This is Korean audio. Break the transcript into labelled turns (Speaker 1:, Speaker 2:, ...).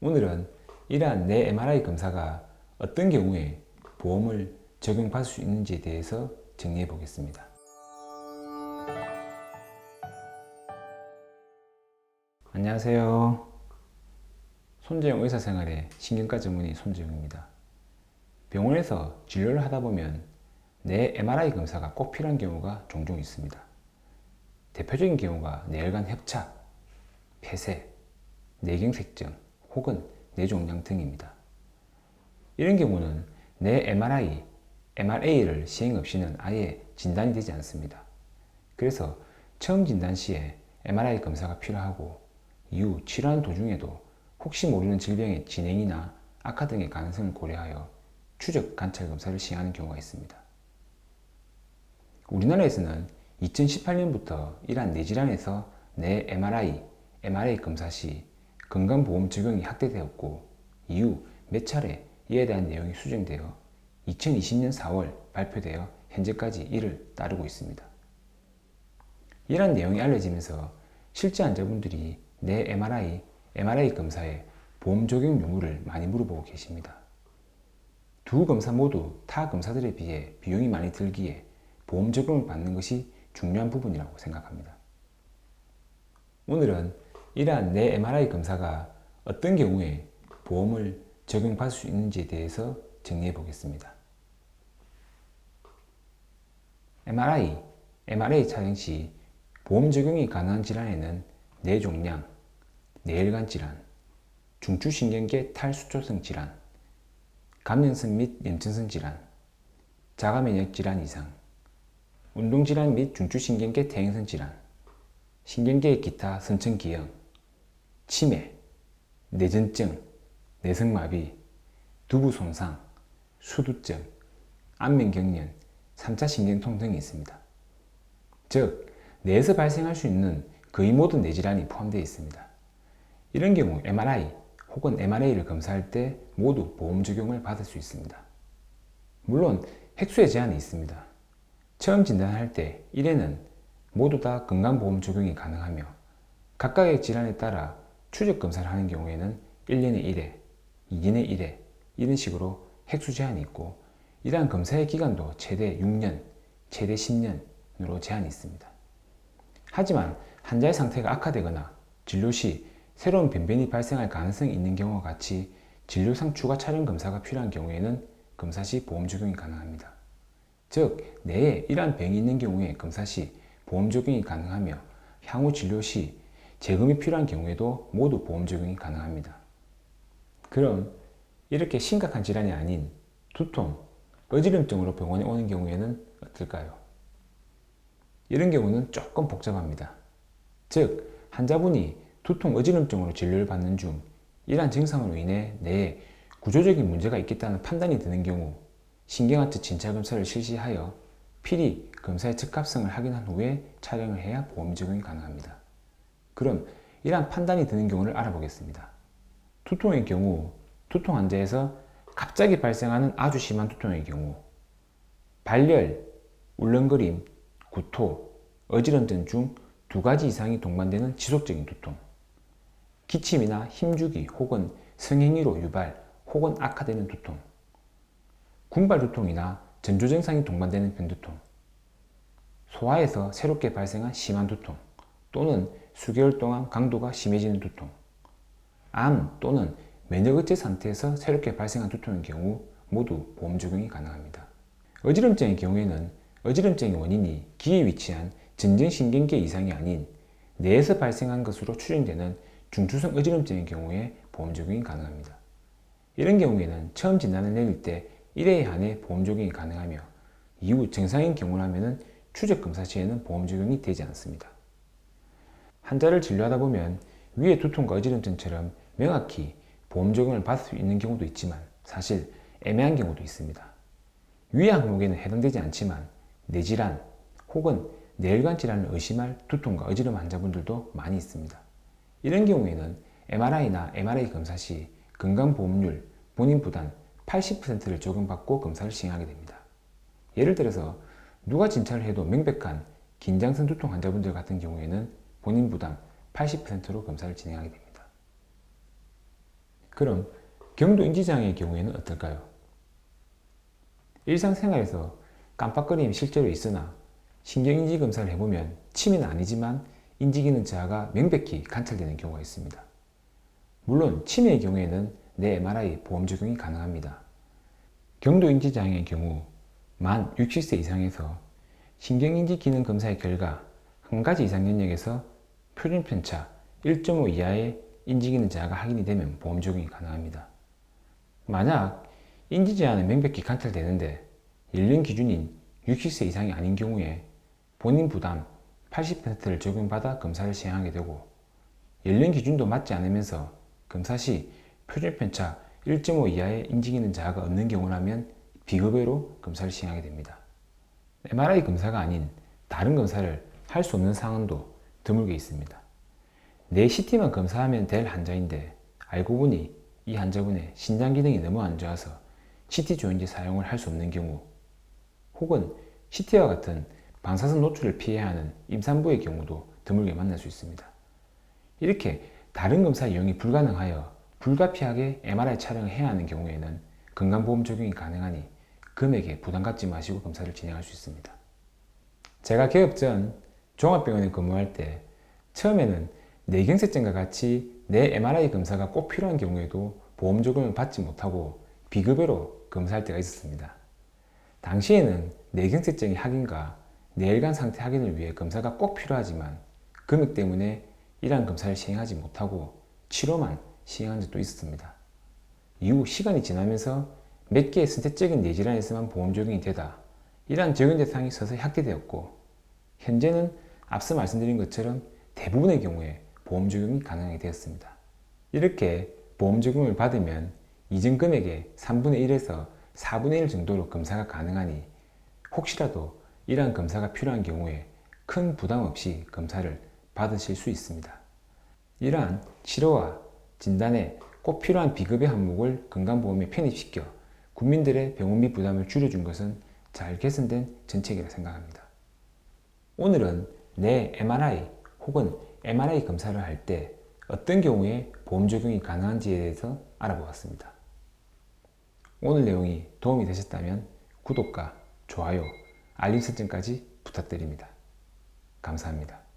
Speaker 1: 오늘은 이러한 뇌 MRI 검사가 어떤 경우에 보험을 적용받을 수 있는지에 대해서 정리해 보겠습니다. 안녕하세요. 손재영 의사생활의 신경과 전문의 손재영입니다. 병원에서 진료를 하다 보면 뇌 MRI 검사가 꼭 필요한 경우가 종종 있습니다. 대표적인 경우가 뇌혈관 협착, 폐쇄, 뇌경색증 혹은 뇌종양 등입니다. 이런 경우는 뇌 MRI, MRA를 시행 없이는 아예 진단이 되지 않습니다. 그래서 처음 진단 시에 MRI 검사가 필요하고 이후 치료하는 도중에도 혹시 모르는 질병의 진행이나 악화 등의 가능성을 고려하여 추적 관찰 검사를 시행하는 경우가 있습니다. 우리나라에서는 2018년부터 이러한 뇌질환에서 뇌 MRI, MRA 검사 시 건강보험 적용이 확대되었고 이후 몇 차례 이에 대한 내용이 수정되어 2020년 4월 발표되어 현재까지 이를 따르고 있습니다. 이러한 내용이 알려지면서 실제 환자분들이 뇌 MRI, MRA 검사에 보험 적용 여부를 많이 물어보고 계십니다. 두 검사 모두 타 검사들에 비해 비용이 많이 들기에 보험 적용을 받는 것이 중요한 부분이라고 생각합니다. 오늘은 이러한 뇌 MRI 검사가 어떤 경우에 보험을 적용받을 수 있는지에 대해서 정리해 보겠습니다. MRI, MRA 촬영 시 보험 적용이 가능한 질환에는 뇌종양, 뇌혈관 질환, 중추신경계 탈수초성 질환, 감염성 및 염증성 질환, 자가면역 질환 이상, 운동질환 및 중추신경계 퇴행성 질환, 신경계의 기타 선천기형, 치매, 뇌전증, 뇌성마비, 두부 손상, 수두증, 안면경련, 3차 신경통 등이 있습니다. 즉, 뇌에서 발생할 수 있는 거의 모든 뇌질환이 포함되어 있습니다. 이런 경우 MRI 혹은 MRA를 검사할 때 모두 보험 적용을 받을 수 있습니다. 물론 획수의 제한이 있습니다. 처음 진단할 때 1회는 모두 다 건강보험 적용이 가능하며 각각의 질환에 따라 추적 검사를 하는 경우에는 1년에 1회, 2년에 1회 이런 식으로 획수 제한이 있고 이러한 검사의 기간도 최대 6년, 최대 10년으로 제한이 있습니다. 하지만 환자의 상태가 악화되거나 진료 시 새로운 변변이 발생할 가능성이 있는 경우와 같이 진료상 추가 촬영 검사가 필요한 경우에는 검사 시 보험 적용이 가능합니다. 즉, 뇌에 이러한 병이 있는 경우에 검사 시 보험 적용이 가능하며 향후 진료 시 재검이 필요한 경우에도 모두 보험 적용이 가능합니다. 그럼 이렇게 심각한 질환이 아닌 두통, 어지럼증으로 병원에 오는 경우에는 어떨까요? 이런 경우는 조금 복잡합니다. 즉, 환자분이 두통, 어지럼증으로 진료를 받는 중 이러한 증상으로 인해 뇌에 구조적인 문제가 있겠다는 판단이 드는 경우 신경하트 진찰검사를 실시하여 필히 검사의 적합성을 확인한 후에 촬영을 해야 보험 적용이 가능합니다. 그럼 이러한 판단이 드는 경우를 알아보겠습니다. 두통의 경우 두통 환자에서 갑자기 발생하는 아주 심한 두통의 경우 발열, 울렁거림, 구토, 어지럼증 중 두 가지 이상이 동반되는 지속적인 두통, 기침이나 힘주기 혹은 성행위로 유발 혹은 악화되는 두통, 궁발 두통이나 전조 증상이 동반되는 변두통, 소화에서 새롭게 발생한 심한 두통 또는 수개월 동안 강도가 심해지는 두통, 암 또는 면역억제 상태에서 새롭게 발생한 두통의 경우 모두 보험 적용이 가능합니다. 어지럼증의 경우에는 어지럼증의 원인이 귀에 위치한 전정신경계 이상이 아닌 뇌에서 발생한 것으로 추정되는 중추성 어지럼증의 경우에 보험 적용이 가능합니다. 이런 경우에는 처음 진단을 내릴 때 1회에 한해 보험 적용이 가능하며 이후 정상인 경우라면 추적 검사 시에는 보험 적용이 되지 않습니다. 환자를 진료하다 보면 위의 두통과 어지럼증처럼 명확히 보험 적용을 받을 수 있는 경우도 있지만 사실 애매한 경우도 있습니다. 위의 항목에는 해당되지 않지만 뇌질환 혹은 뇌혈관 질환을 의심할 두통과 어지럼 환자분들도 많이 있습니다. 이런 경우에는 MRI나 MRA 검사 시 건강보험료 본인 부담 80%를 적용받고 검사를 시행하게 됩니다. 예를 들어서 누가 진찰을 해도 명백한 긴장성 두통 환자분들 같은 경우에는 본인 부담 80%로 검사를 진행하게 됩니다. 그럼 경도인지장애의 경우에는 어떨까요? 일상생활에서 깜빡거림이 실제로 있으나 신경인지 검사를 해보면 치매는 아니지만 인지기능 저하가 명백히 관찰되는 경우가 있습니다. 물론 치매의 경우에는 뇌 MRI 보험 적용이 가능합니다. 경도인지장애의 경우 만 60세 이상에서 신경인지 기능 검사의 결과 한 가지 이상 영역에서 표준편차 1.5 이하의 인지기능 저하가 확인이 되면 보험 적용이 가능합니다. 만약 인지저하는 명백히 관찰되는데 연령 기준인 60세 이상이 아닌 경우에 본인 부담 80%를 적용받아 검사를 시행하게 되고 연령 기준도 맞지 않으면서 검사 시 표준편차 1.5 이하의 인지기능 저하가 없는 경우라면 비급여로 검사를 시행하게 됩니다. MRI 검사가 아닌 다른 검사를 할 수 없는 상황도 드물게 있습니다. 뇌 CT만 검사하면 될 환자인데 알고 보니 이 환자분의 신장 기능이 너무 안 좋아서 CT 조인지 사용을 할 수 없는 경우, 혹은 CT와 같은 방사선 노출을 피해야 하는 임산부의 경우도 드물게 만날 수 있습니다. 이렇게 다른 검사 이용이 불가능하여 불가피하게 MRI 촬영을 해야 하는 경우에는 건강보험 적용이 가능하니 금액에 부담 갖지 마시고 검사를 진행할 수 있습니다. 제가 개업 전 종합병원에 근무할 때 처음에는 뇌경색증과 같이 뇌 MRI 검사가 꼭 필요한 경우에도 보험 적용을 받지 못하고 비급여로 검사할 때가 있었습니다. 당시에는 뇌경색증의 확인과 뇌혈관 상태 확인을 위해 검사가 꼭 필요하지만 금액 때문에 이러한 검사를 시행하지 못하고 치료만 시행한 적도 있었습니다. 이후 시간이 지나면서 몇 개의 선택적인 뇌질환에서만 보험 적용이 되다 이러한 적용 대상이 서서히 확대되었고 현재는 앞서 말씀드린 것처럼 대부분의 경우에 보험 적용이 가능하게 되었습니다. 이렇게 보험 적용을 받으면 이전 금액의 3분의 1에서 4분의 1 정도로 검사가 가능하니 혹시라도 이러한 검사가 필요한 경우에 큰 부담 없이 검사를 받으실 수 있습니다. 이러한 치료와 진단에 꼭 필요한 비급여 항목을 건강보험에 편입시켜 국민들의 병원비 부담을 줄여준 것은 잘 개선된 정책이라 생각합니다. 오늘은 뇌 MRI 혹은 MRI 검사를 할 때 어떤 경우에 보험 적용이 가능한지에 대해서 알아보았습니다. 오늘 내용이 도움이 되셨다면 구독과 좋아요, 알림 설정까지 부탁드립니다. 감사합니다.